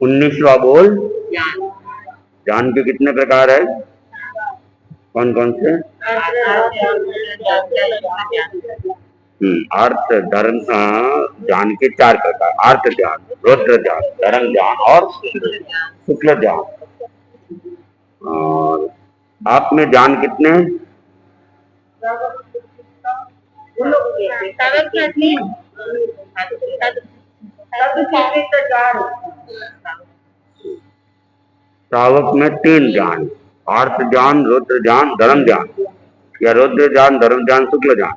उन्नीसवा बोल। ज्ञान के कितने प्रकार है? कौन कौन से? अर्थ धर्म ज्ञान के चार प्रकार। अर्थ ज्ञान, रुद्र ज्ञान, धर्म ज्ञान और शुक्ल ज्ञान। और आप में ज्ञान कितने हैं? श्रावक में 3 ज्ञान, अर्थ ज्ञान, रुद्र ज्ञान, धर्म ज्ञान। या रुद्र ज्ञान, धर्म ज्ञान, शुक्ल ज्ञान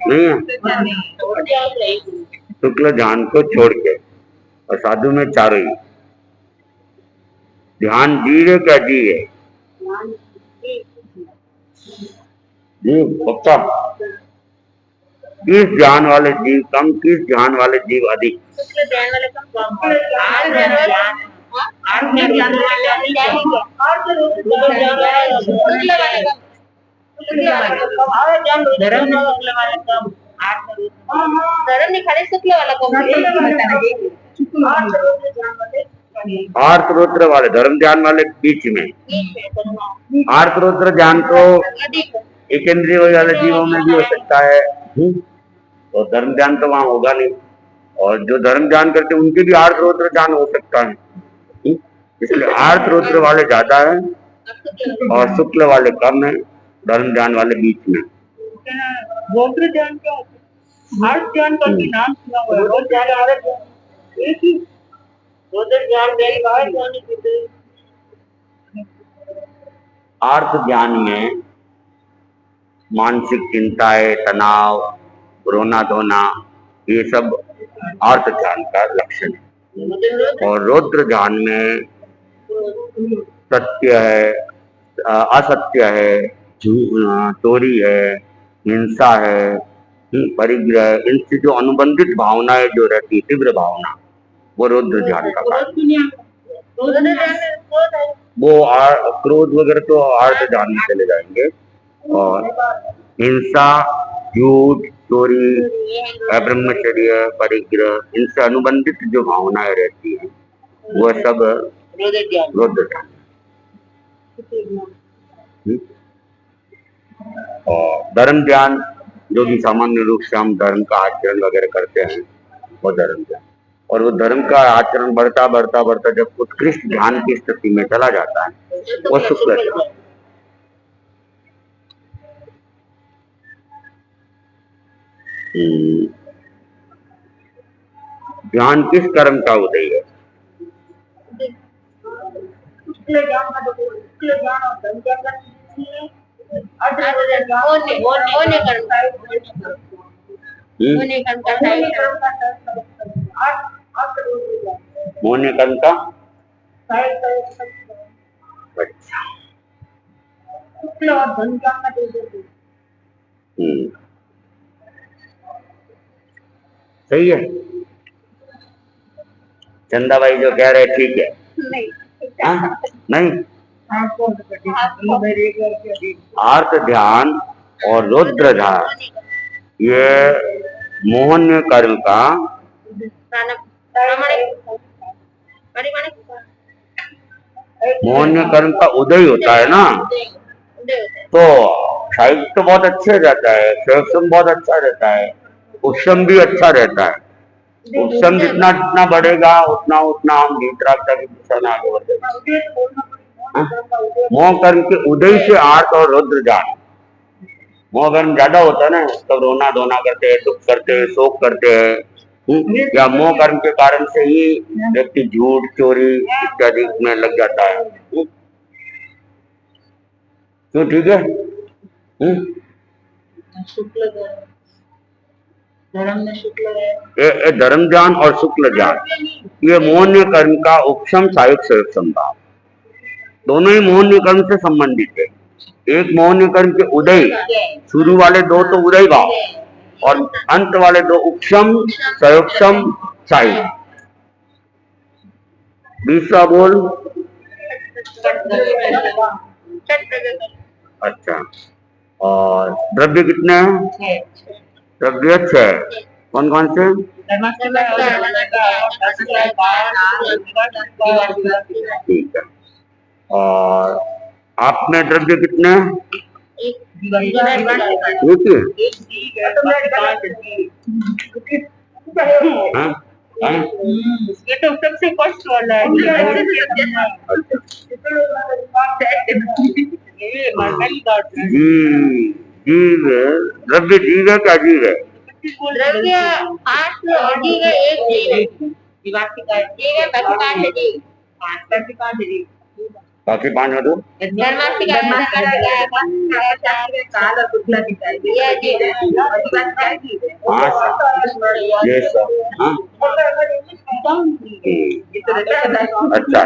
नहीं है। शुक्ल ज्ञान को छोड़ के और साधु में चारों ही। ध्यान जीव है क्या जी है? जीव पक्का। किस ध्यान वाले जीव कम, किस ध्यान वाले जीव अधिक? आर्थ रुद्र वाले, धर्म ज्ञान वाले बीच में। आर्थ रुद्र ज्ञान तो एक इंद्रिय वाले जीवों में भी हो सकता है, तो धर्म ज्ञान तो वहां होगा नहीं। और जो धर्म ज्ञान करते हैं उनके भी आर्थ रुद्र ज्ञान हो सकता है, इसलिए आर्थ रुद्र वाले ज्यादा है और शुक्ल वाले कम है, धर्म ज्ञान वाले बीच में। रुद्र ज्ञान क्या होता है? आर्थ ज्ञान का भी नाम सुना हुआ है। रुद्र ज्ञान एक ही, रुद्र ज्ञान आर्थ ज्ञान में मानसिक चिंताएं, तनाव, रोना धोना, ये सब आर्थ ज्ञान का लक्षण है। और रुद्र ज्ञान में सत्य है, असत्य है, चोरी है, हिंसा है, परिग्रह, इनसे जो अनुबंधित भावनाएं जो रहती, तीव्र भावना, वो रुद्र ध्यान का कार्य। वो क्रोध वगैरह तो आर्थ ध्यान में चले जाएंगे। और हिंसा, झूठ, चोरी, ब्रह्मचर्य, परिग्रह, इनसे अनुबंधित जो भावनाएं रहती हैं वो सब रुद्र ध्यान। और धर्म ज्ञान जो भी सामान्य रूप से हम धर्म का आचरण वगैरह करते हैं वो धर्म ज्ञान। और वो धर्म का आचरण बढ़ता बढ़ता बढ़ता जब उत्कृष्ट ध्यान की स्थिति में चला जाता है वो शुक्ल ज्ञान। ज्ञान किस कर्म का उदय है? मोहन कर्म का अच्छा। सही है। चंदा भाई जो कह रहे ठीक है? नहीं, आर्थ ध्यान और रुद्र ध्यान ये मोहन कर्म का उदय होता है ना, तो साहित्य तो बहुत अच्छे रहता है, संरक्षण बहुत अच्छा रहता है, उपशम भी अच्छा रहता है। उपशम जितना जितना बढ़ेगा उतना उतना हम धीतराष्ट्र की दिशा में आगे बढ़ेंगे। मोह कर्म के उदय से आर्थ और रुद्र ज्ञान, मोह कर्म ज्यादा होता है ना, तब रोना धोना करते हैं, दुख करते हैं, शोक करते हैं, या मोह कर्म के कारण से ही व्यक्ति झूठ, चोरी इत्यादि में लग जाता है। तो ठीक है। धर्म ज्ञान और शुक्ल ज्ञान ये मोहन्य कर्म का उपशम सहायक संरक्षण था। दोनों ही मोहन्य कर्म से संबंधित है। एक मोहन्य कर्म के उदय, शुरू वाले दो तो उदय भाव और अंत वाले दो उपशम, संयोक्षम, सहायक। 20वां बोल। अच्छा, और द्रव्य कितने हैं? द्रव्य 6। कौन कौन से? ठीक है। और आप में द्रव्य कितने हैं? एक ही? हाँ? हाँ? ये तो सबसे फर्स्ट वाला है। ये मरकरी बात है। जीव द्रव्य जीव है क्या जीव है? द्रव्य 8 जीव है, एक जीव है। जीव है, बाकी 5 है जीव। 5 है जीव। बाकी 5 है तो काल और शुक्ला की चाहिए। ये सब। हाँ? अच्छा,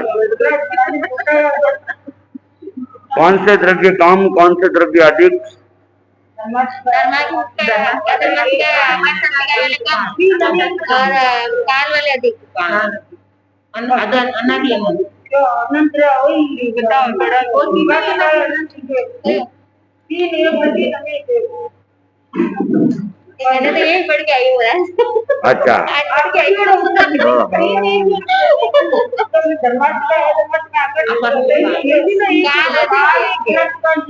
कौन से द्रव्य कम, कौन से द्रव्य अधिक? और काल वाले अधिक। अनंत वही बताओ बड़ा मैंने तो यही पढ़ के आई हूँ। अच्छा, बर्तन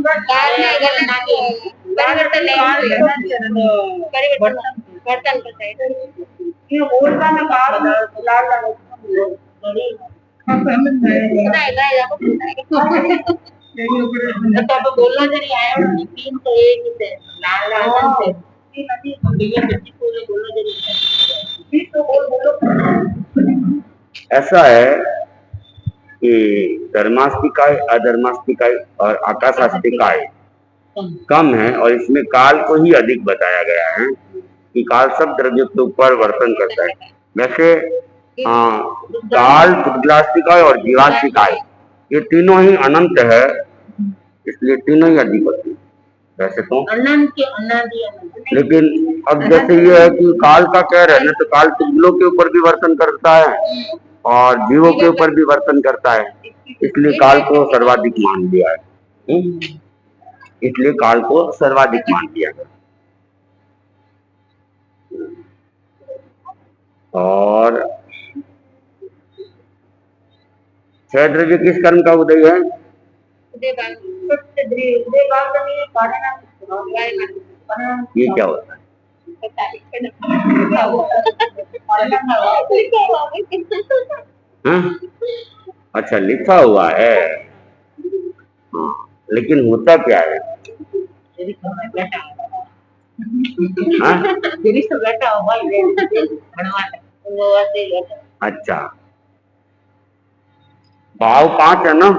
करता है बोलना नहीं आया। 3 तो एक ही थे, लाल लाल थे। ऐसा है कि धर्मास्तिकाय, अधर्मास्तिकाय और आकाशास्तिकाय कम है, और इसमें काल को ही अधिक बताया गया है कि काल सब द्रव्यों के ऊपर वर्तन करता है। वैसे काल, पुद्गलास्तिकाय और जीवास्तिकाय ये तीनों ही अनंत है, इसलिए तीनों ही अधिक होती है वैसे तो। लेकिन अब जैसे ये है कि काल का कह रहे हैं ना, तो काल पुद्गलों के ऊपर भी वर्तन करता है और जीवों के ऊपर भी वर्तन करता है, इसलिए काल को सर्वाधिक मान लिया है। इसलिए काल को सर्वाधिक मान लिया है। और 6 द्रव्य किस कर्म का उदय है? ये क्या होता है? हाँ? अच्छा, लिखा हुआ है। हाँ, लेकिन होता क्या है? हाँ? अच्छा, भाव 5 है ना,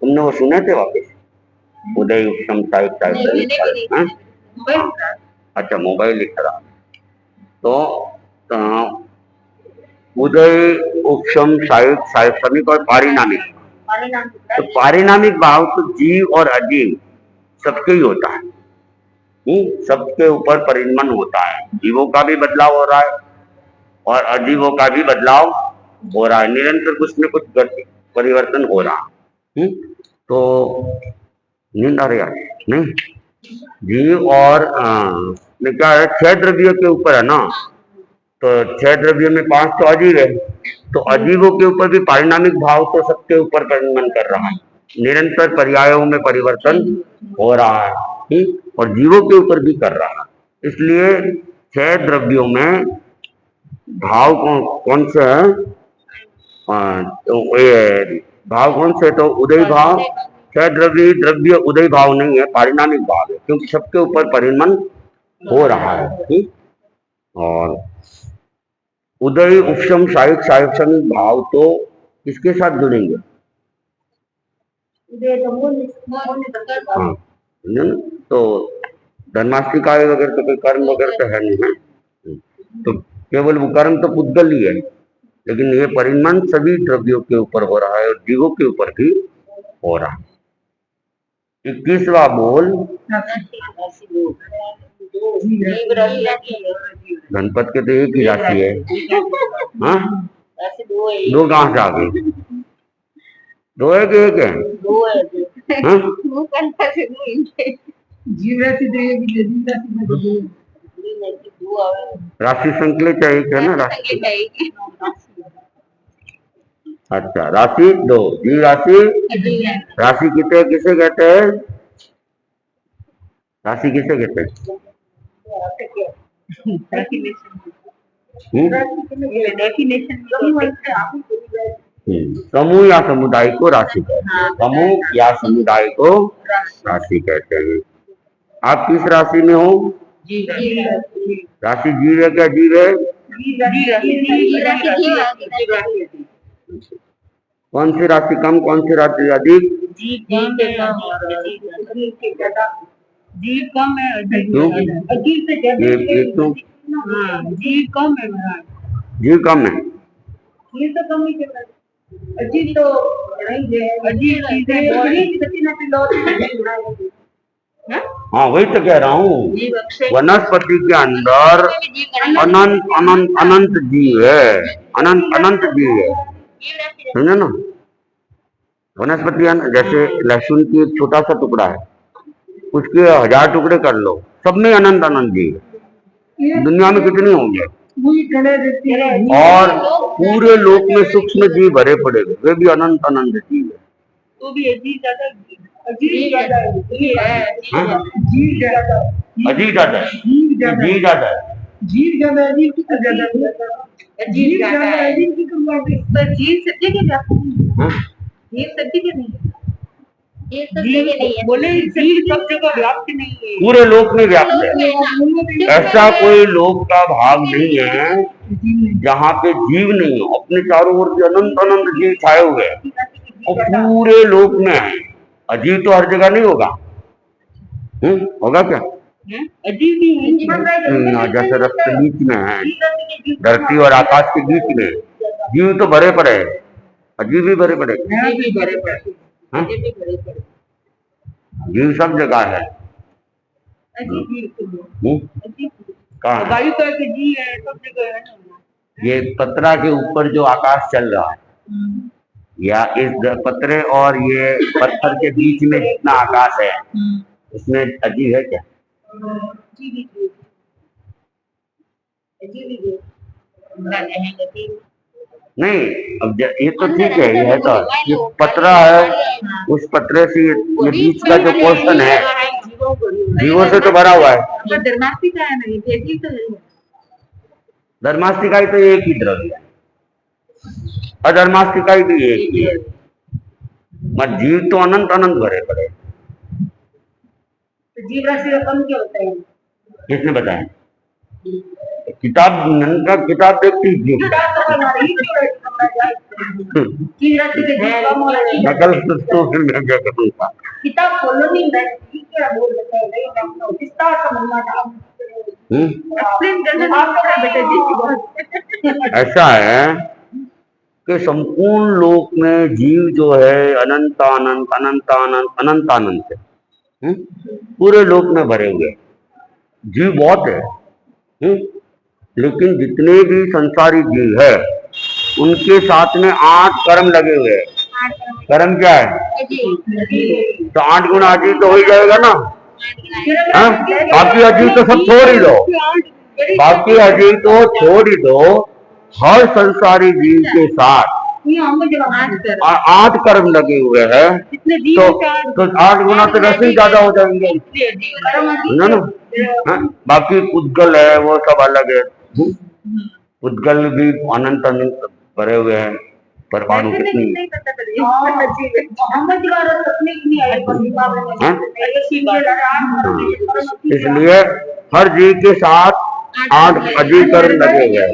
तुमने वो सुने थे वापस? उदय, उपशम, साहित्य। अच्छा, मोबाइल लिख रहा। तो उदय, उपशम, साहित्यिक और पारिणामिक। तो पारिणामिक भाव तो जीव और अजीव सबके ही होता है। सबके ऊपर परिणमन होता है, जीवों का भी बदलाव हो रहा है और अजीवों का भी बदलाव हो रहा है, निरंतर कुछ न कुछ परिवर्तन हो रहा है। तो नींद आ रही है नहीं? जीव और क्या है, 6 द्रव्यों के ऊपर है ना, तो 6 द्रव्यों में 5 तो अजीव है, तो अजीवों के ऊपर भी पारिणामिक भाव तो सबके ऊपर परिणमन कर रहा है, निरंतर पर्यायों में परिवर्तन हो रहा है, और जीवों के ऊपर भी कर रहा है। इसलिए 6 द्रव्यों में भाव कौन से है? तो ये भाव कौन से? तो उदय भाव। 6 द्रव्य उदय भाव नहीं है, पारिणामिक भाव है, क्योंकि सबके ऊपर परिणमन हो रहा है। और उदय, उपशम, सायुक्षणिक भाव तो किसके साथ जुड़ेंगे? हाँ, तो धर्मास्तिकाय वगैरह तो कोई कर्म वगैरह तो है नहीं है, तो केवल वो कर्म तो पुद्गल ही है, लेकिन ये परिणमन सभी द्रव्यों के ऊपर हो रहा है और जीवों के ऊपर भी हो रहा है। 21वां बोल। धनपत के तो एक ही राशि है। हाँ, 2 कहाँ से आ गई? दो है कि एक है? दो है हाँ? वो कंटा से दो इनके जीव राशि तो ये भी जीव राशि में दो दो आवे राशि संकलित है एक है ना राशि राशि। संकलित है अच्छा राशि दो, जीव राशि। राशि कितने किसे कहते हैं? राशि किसे कहते हैं? समूह या समुदाय को राशि कहते हैं। समूह या समुदाय को राशि कहते हैं। आप किस राशि में हो? राशि जीव है क्या? जीव है? कौन सी राशि कम, कौन सी राशि अधिक? जीव कम है अजीब से ज्यादा ये क्यों? जीव कम है महाराज जीव कम है। जीव तो कम ही है अजीब तो नहीं है अजीब चीजें हाँ वही तो कह रहा हूँ, वनस्पति के अंदर अनंत अनंत अनंत जीव है, अनंत अनंत जीव है, समझे ना? वनस्पति जैसे लहसुन की एक छोटा सा टुकड़ा है, उसके 1000 टुकड़े कर लो, सब में अनंत अनंत जीव है। दुनिया में कितने होंगे? और पूरे लोक में सूक्ष्म जीव भरे पड़े, वे भी अनंत अनंत जीव है। तो भी अजीब ज्यादा अजीब ज्यादा अजीब ज्यादा है, जीव ज्यादा है। जीव ज्यादा अजीब की अजीब ज्यादा अजीब की तो जीव सत्य के जीव सत्य के नहीं है बोले जीव सब जगह व्याप्त नहीं है, पूरे लोक में व्याप्त है। ऐसा कोई लोक का भाग नहीं है जहाँ पे जीव नहीं हो। अपने चारों ओर से अनंत अनंत जीव छाए हुए हैं और पूरे लोक में है। अजीव तो हर जगह नहीं होगा। होगा क्या? अजीब नहीं जैसे रक्त बीच में है, धरती और आकाश के बीच में जीव तो भरे पड़े हैं, अजीब भी भरे पड़े, जीव सब जगह है। कहाँ? वायु का जीव है सब जगह है ना। ये पतरा के ऊपर जो आकाश चल रहा है, या इस पतरे और ये पत्थर के बीच में जितना आकाश है, उसमें अजीब है क्या? नहीं, अब ये तो ठीक है, ये है तो ये पतरा है, उस पतरे से ये बीच का जो पोर्शन है जीवों से तो भरा हुआ है। धर्मास्तिका है ना, ये अजीब तो है। धर्मास्तिकाई तो एक ही द्रव्य है, अधर्मास्तिकाई भी एक ही है, मगर जीव तो अनंत अनंत भरे पड़े। जीव राशि का कम क्या होता है? किसने बताया? किताब किताब देखती थी, नकल तो फिर मैं क्या करूँगा? किताब खोलो नहीं, मैं क्या बोल रहा है विस्तार समझना था। ऐसा है कि संपूर्ण लोक में जीव जो है अनंत अनंत अनंत अनंत अनंत अनंत है। पूरे लोक में भरे हुए जीव बहुत है। लेकिन जितने भी संसारी जीव है उनके साथ में 8 कर्म लगे हुए हैं। कर्म क्या है? तो 8 गुना अजीब तो हो ही जाएगा ना। बाकी अजीब तो सब छोड़ ही दो, बाकी अजीब तो छोड़ ही दो। हर संसारी जीव के साथ 8 कर्म लगे हुए हैं, तो 8 गुना तो वैसे ही ज्यादा हो जाएंगे ना। बाकी पुद्गल है वो सब अलग है। पुद्गल भी अनंत अनंत भरे हुए हैं, परमाणु कितनी। इसलिए हर जीव के साथ 8 अजीब कर्म लगे हुए हैं।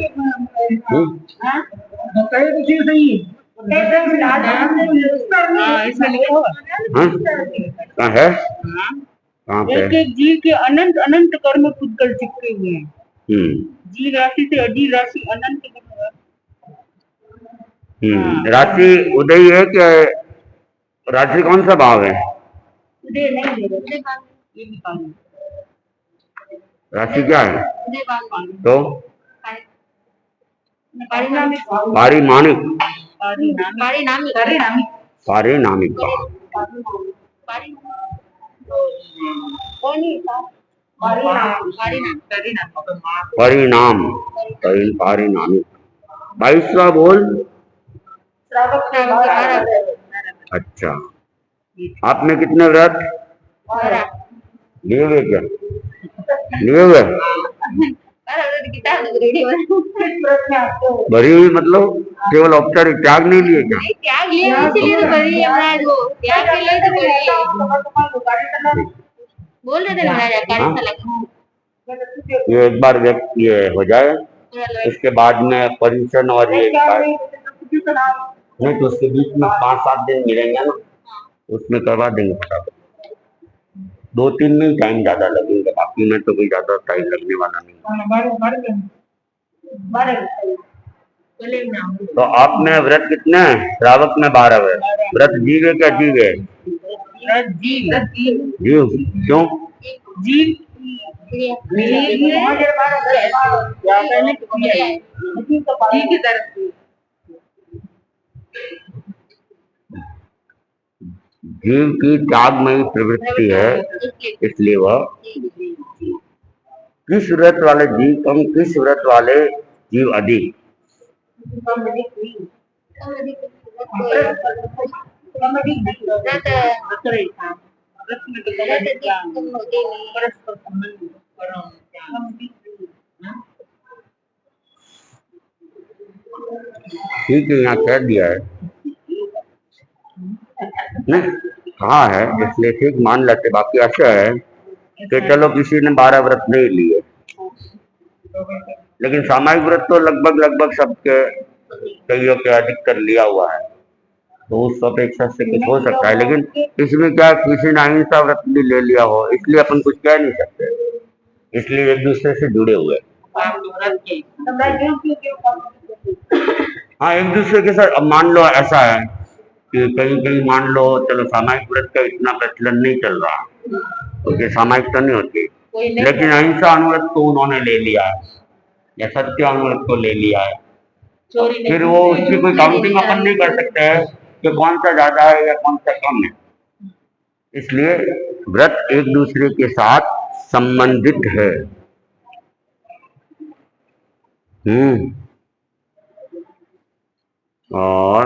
कहाँ है? कहाँ पे? एक एक जीव के अनंत अनंत कर्म पुद्गल चिपके हुए हैं। जीव राशि से अजीब राशि अनंत राशि उदय है क्या? राशि कौन सा भाव है? उदय नहीं है, राशि क्या है? तो पारिमाणिक। पारिणामिका। परिणाम पारिणामिक। 22वां बोल। अच्छा, आपने कितने व्रत लिए हुए? क्या लिए हुए? भरी हुई मतलब केवल औपचारिक त्याग नहीं लिए क्या? त्याग लिया इसीलिए तो भरी है महाराज, वो त्याग के लिए तो भरी है। बोल रहे थे महाराज कार्यशाला का। ये एक बार ये हो जाए, उसके बाद में परिचन और ये नहीं तो उसके बीच में 5-7 दिन मिलेंगे ना, उसमें करवा देंगे फटाफट। 2-3 में ही टाइम ज्यादा लगेगा, बाकी में तो कोई ज्यादा टाइम लगने वाला नहीं। तो आपने व्रत कितने हैं? श्रावक में 12 व्रत जीवे क्या जीवे? जीव। क्यों? जीव की त्यागमयी प्रवृत्ति है, इसलिए वह किस व्रत वाले जीव कम, किस व्रत वाले जीव अधिक? ठीक है, यहाँ कह दिया है नहीं, कहा है इसलिए ठीक मान लेते। बाकी अच्छा है कि चलो किसी ने 12 व्रत नहीं लिए, लेकिन सामायिक व्रत तो लगभग सबके कईयों के अधिकतर लिया हुआ है, तो उस अपेक्षा से कुछ हो सकता है। लेकिन इसमें क्या, किसी ने अहिंसा व्रत भी ले लिया हो, इसलिए अपन कुछ कह नहीं सकते, इसलिए एक दूसरे से जुड़े हुए। हाँ, एक दूसरे के साथ। अब मान लो ऐसा है कि कहीं कहीं मान लो चलो सामायिक व्रत का इतना प्रचलन नहीं चल रहा, क्योंकि सामायिक तो नहीं होती, लेकिन अहिंसा अनुव्रत को उन्होंने ले लिया है या सत्य अनुव्रत को ले लिया है, फिर वो उसकी कोई काउंटिंग अपन नहीं कर सकते हैं कि कौन सा ज्यादा है या कौन सा कम है। इसलिए व्रत एक दूसरे के साथ संबंधित है। और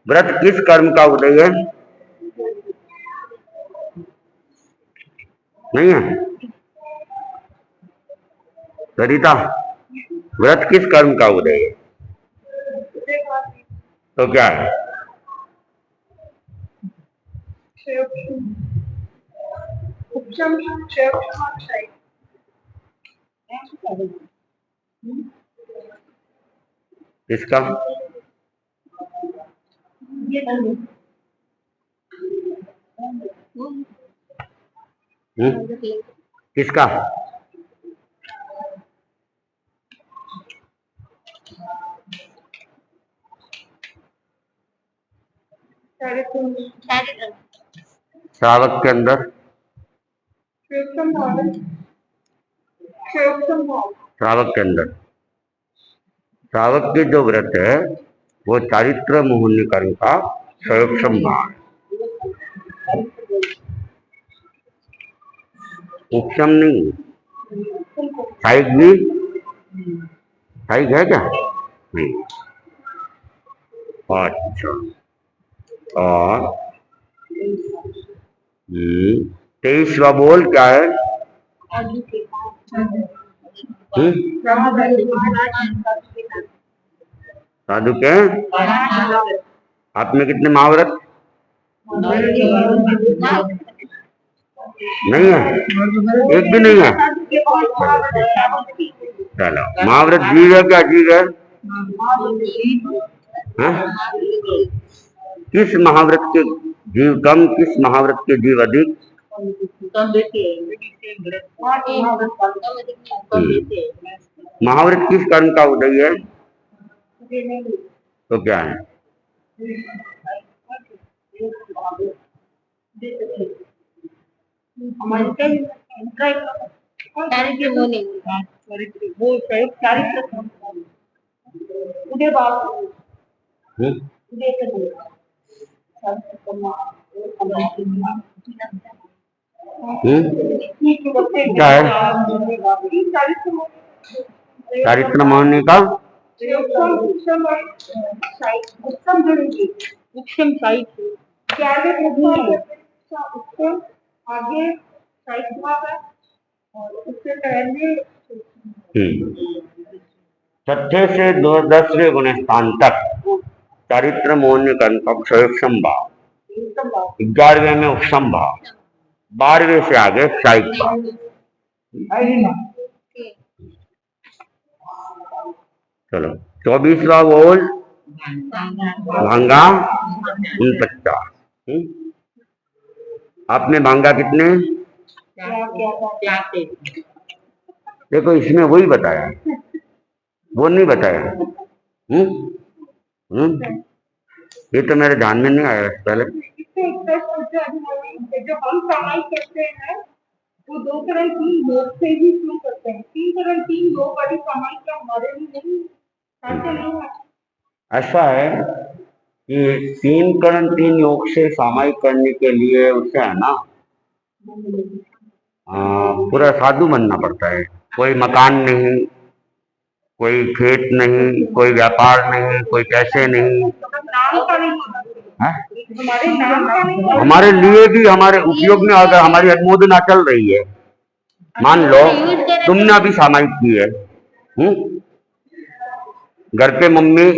व्रत किस कर्म का उदय है? नहीं है सरिता, व्रत किस कर्म का उदय है? तो क्या है? किसका? किसका? श्रावक के अंदर श्रावक के अंदर श्रावक के जो व्रत है वो चारित्र मोहन्य कर्म का संयोक्षम भाव है, उपशम नहीं। साइक भी साइक है क्या? नहीं। अच्छा, और 23वां बोल क्या है? साधु के आपने कितने महाव्रत? नहीं है, एक भी नहीं है। चलो, महाव्रत जीव है क्या? जीव है? किस महाव्रत के जीव कम, किस महाव्रत के जीव अधिक? महाव्रत किस कर्म का उदय है? तो क्या है? क्या है चारित्र मोहनी का? आगे और उससे पहले छठे से 10वें गुण स्थान तक चारित्र मोहनी कंटक संभाव, 11वें में उपसंभाव, 12वें से आगे साहिक भाव। चलो 24वां बोल भांगा 49। आपने भांगा कितने? देखो इसमें वही बताया, वो नहीं बताया। ये तो मेरे ध्यान में नहीं आया पहले। जो हम कमाई करते हैं वो 2 करोड़ 3 लोग से ही क्यों करते हैं? 3 करोड़ 3 लोग वाली कमाई क्या हमारे लिए नहीं? ऐसे नहीं है। ऐसा है कि 3 करोड़ 3 योग से सामायिक करने के लिए उसे है ना पूरा साधु बनना पड़ता है। कोई मकान नहीं, कोई खेत नहीं, कोई व्यापार नहीं, कोई पैसे नहीं। हमारे लिए भी हमारे उपयोग में अगर हमारी अनुमोदना चल रही है, मान लो तुमने अभी सामायिक की है, घर पे मम्मी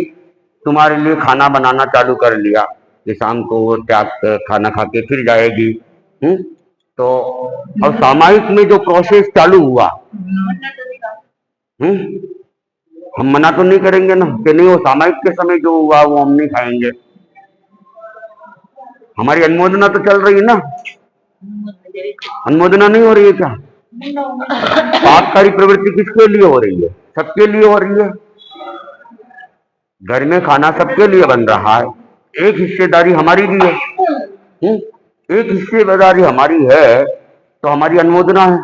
तुम्हारे लिए खाना बनाना चालू कर लिया कि शाम को वो त्याग खाना खा के फिर जाएगी। तो अब सामायिक में जो प्रोसेस चालू हुआ, हम मना तो नहीं करेंगे ना कि नहीं वो सामायिक के समय जो हुआ वो हम नहीं खाएंगे। हमारी अनुमोदना तो चल रही है ना, अनुमोदना नहीं हो रही है क्या? पापकारी प्रवृत्ति किसके लिए हो रही है? सबके लिए हो रही है। घर में खाना सबके लिए बन रहा है, एक हिस्सेदारी हमारी भी है। एक हिस्सेदारी हमारी है तो हमारी अनुमोदना है।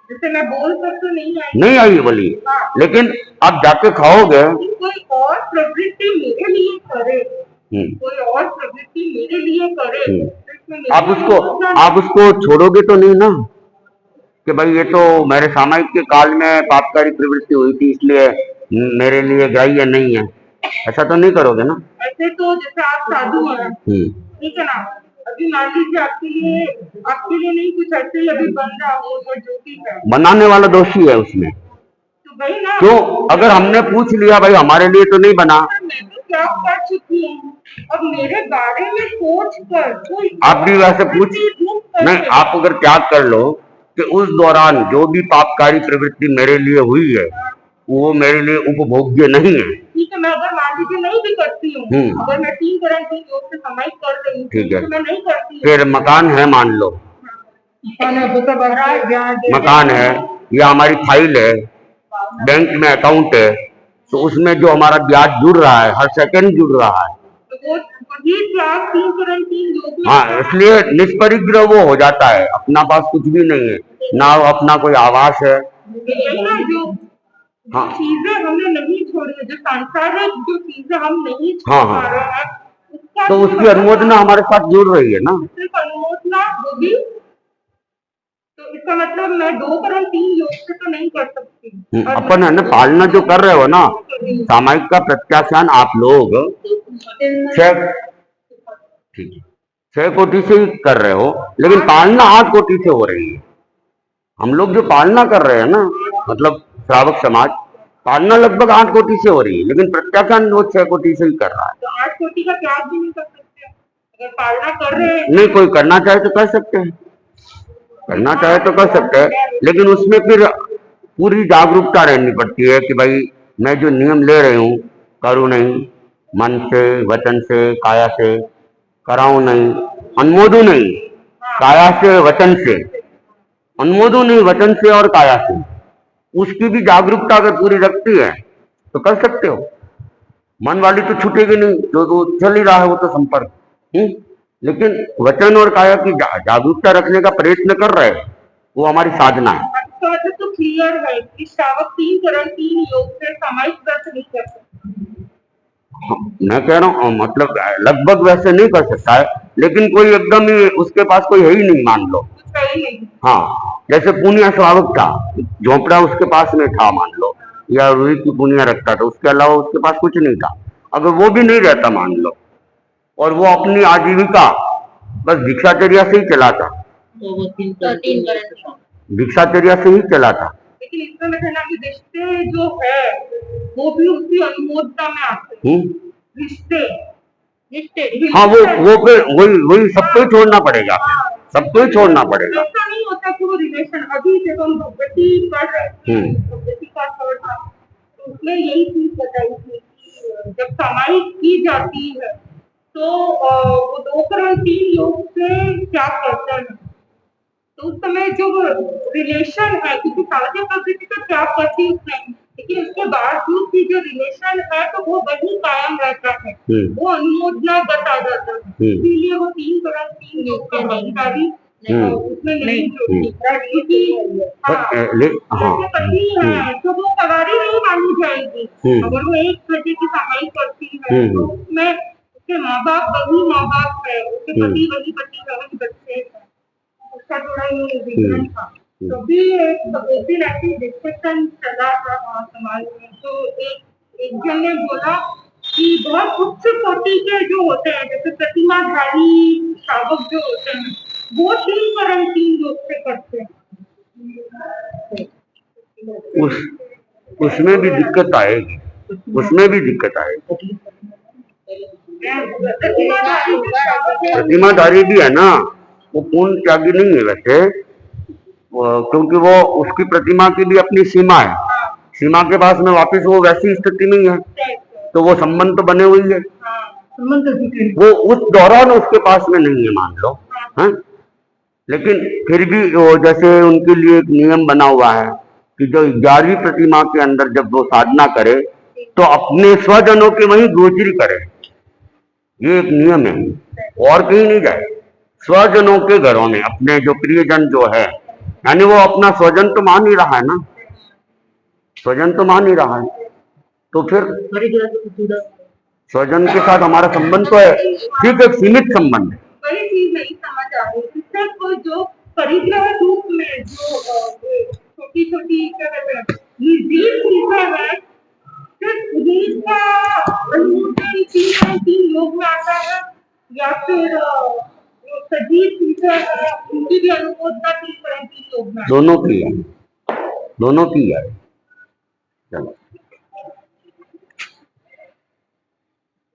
जैसे मैं बोल कर तो नहीं आई बोलिए, लेकिन आप जाके खाओगे। कोई और प्रवृत्ति मेरे लिए करे, कोई और प्रवृत्ति मेरे लिए करे, आप उसको छोड़ोगे तो नहीं ना कि भाई ये तो मेरे सामायिक के काल में पापकारी प्रवृत्ति हुई थी इसलिए मेरे लिए ग्राह्य नहीं है, ऐसा तो नहीं करोगे ना। ऐसे तो जैसे आप साधु हैं, ठीक है ना, अभी मान लीजिए आपके लिए नहीं कुछ ऐसे ही अभी बन रहा हो जो भी है, बनाने वाला दोषी है उसमें। तो भाई ना, तो अगर हमने पूछ लिया भाई हमारे लिए तो नहीं बना, मैं तो क्या कर चुकी हूँ, अब मेरे बारे में सोच कर कोई आप भी वैसे पूछ नहीं, आप अगर त्याग कर लो कि उस दौरान जो भी पापकारी प्रवृत्ति मेरे लिए हुई है वो मेरे लिए उपभोग्य नहीं है। ठीक है, मैं अगर मान लीजिए नहीं भी करती हूँ, अगर मैं 3 करोड़ 3 योग से सामायिक कर रही हूँ, ठीक है, तो मैं नहीं करती। फिर मकान है, मान लो मकान है या हमारी फाइल है, बैंक में अकाउंट है, तो उसमें जो हमारा ब्याज जुड़ रहा है, हर सेकंड जुड़ रहा है, हाँ, इसलिए निष्परिग्रह वो हो जाता है। अपना पास कुछ भी नहीं है ना, अपना कोई आवास है। हाँ, चीजें हमने नहीं छोड़ी, जो सांसारिक जो चीजें हम नहीं छोड़ रहे हैं, तो उसकी अनुमोदना हमारे साथ जुड़ रही है ना। अनुमोदना होगी तो इसका मतलब मैं 2 करोड़ 3 योग से तो नहीं कर सकती। अपन है ना पालना जो कर रहे हो ना, सामायिक का प्रत्याख्यान आप लोग 6 कोटि से ही कर रहे हो, लेकिन पालना 8 कोटि से हो रही है। हम लोग जो पालना कर रहे हैं ना, मतलब श्रावक समाज, पालना लगभग 8 कोटि से हो रही है, लेकिन प्रत्याख्यान वो 6 कोटि से ही कर रहा है। तो 8 कोटि का त्याग भी नहीं कर सकते अगर पालना कर रहे हैं? नहीं, कोई करना चाहे तो कर सकते हैं, करना चाहे तो कर सकते हैं, लेकिन उसमें फिर पूरी जागरूकता रहनी पड़ती है कि भाई मैं जो नियम ले रही हूँ करूँ नहीं, मन से, वचन से, काया से कराऊं नहीं, अनुमोदू नहीं, काया से वचन से, अनुमोदू नहीं वचन से और काया से। उसकी भी जागरूकता अगर पूरी रखती है तो कर सकते हो। मन वाली तो छूटेगी नहीं, जो चल ही रहा है वो तो संपर्क, लेकिन वचन और काया की जागरूकता रखने का प्रयत्न कर रहे हैं, वो हमारी साधना है। तो क्लियर है कि श्रावक 3 करोड़ 3 योग से सामायिक व्रत नहीं कर सकते। हाँ, मैं कह रहा हूँ मतलब लगभग वैसे नहीं कर सकता है, लेकिन कोई एकदम ही उसके पास कोई है ही नहीं मान लो। सही नहीं। हाँ, जैसे पुनिया स्वाभाविक था, झोपड़ा उसके पास में था मान लो, या रुई की पुनिया रखता था, उसके अलावा उसके पास कुछ नहीं था। अगर वो भी नहीं रहता मान लो, और वो अपनी आजीविका बस भिक्षाचर्या से ही चलाता, तो वो तीन करण भिक्षाचर्या से ही चलाता। लेकिन इसमें मैं कहना कि रिश्ते जो है वो भी उसकी अनुमोदता में आते हैं। रिश्ते रिश्ते हाँ, वो फिर वही सबको ही छोड़ना पड़ेगा, सबको ही छोड़ना पड़ेगा। ऐसा नहीं होता कि वो रिलेशन अभी जब हम भगवती पढ़ रहे थे, भगवती का थर्ड था, तो उसमें यही चीज बताई थी कि जब कमाई की जाती है तो वो 2 करण 3 लोग से क्या करते हैं, तो उस समय जो रिलेशन है, क्योंकि साध्य प्रकृति तो क्या करती उसमें, लेकिन उसके बावजूद भी जो रिलेशन है तो वो वही कायम रहता है, वो अनुमोदना बता जाता है, इसीलिए वो 3 लोग का भागीदारी उसमें नहीं जोड़ती, क्योंकि जैसे पत्नी है तो वो सवारी नहीं मानी जाएगी। अगर वो एक प्रजा की कमाई करती है तो उसमें उसके माँ बाप वही माँ बाप है, उसके पति वही पति है, वही बच्चे हैं, उसका थोड़ा ये विवरण था। तो भी एक दिन ऐसी डिस्कशन चला था वहाँ समाज में, तो एक जन ने बोला कि बहुत उच्च कोटि के जो होते हैं, जैसे प्रतिमाधारी श्रावक जो होते हैं, वो 3 लोग से करते हैं। उसमें भी दिक्कत आएगी, उसमें भी दिक्कत आएगी। प्रतिमाधारी भी है ना, वो पूर्ण त्यागी नहीं है वैसे, क्योंकि वो उसकी प्रतिमा की भी अपनी सीमा है, सीमा के पास में वापस वो वैसी स्थिति नहीं है, तो वो संबंध तो बने हुई है, वो उस दौरान उसके पास में नहीं है मान लो है। लेकिन फिर भी वो जैसे उनके लिए एक नियम बना हुआ है कि जो 11वीं प्रतिमा के अंदर जब वो साधना करे तो अपने स्वजनों के वहीं गोचरी करे, ये एक नियम है, और कहीं नहीं जाए, स्वजनों के घरों में अपने जो प्रियजन जो है, यानी वो अपना स्वजन तो मान ही रहा है ना, स्वजन तो मान ही रहा है, तो फिर स्वजन के साथ हमारा संबंध तो है, ठीक है, सीमित संबंध है। वही चीज नहीं समझ आ रही, सिर्फ जो परिग्रह रूप में जो छोटी छोटी क्या कहते हैं निर्जीव चीजें हैं, सिर्फ उन्हीं का अनुमोदन 3 लोग में आता है, या फिर जो सजीव चीजें हैं उनकी भी अनुमोदना 3 लोग में, दोनों की है, दोनों की है। चलो।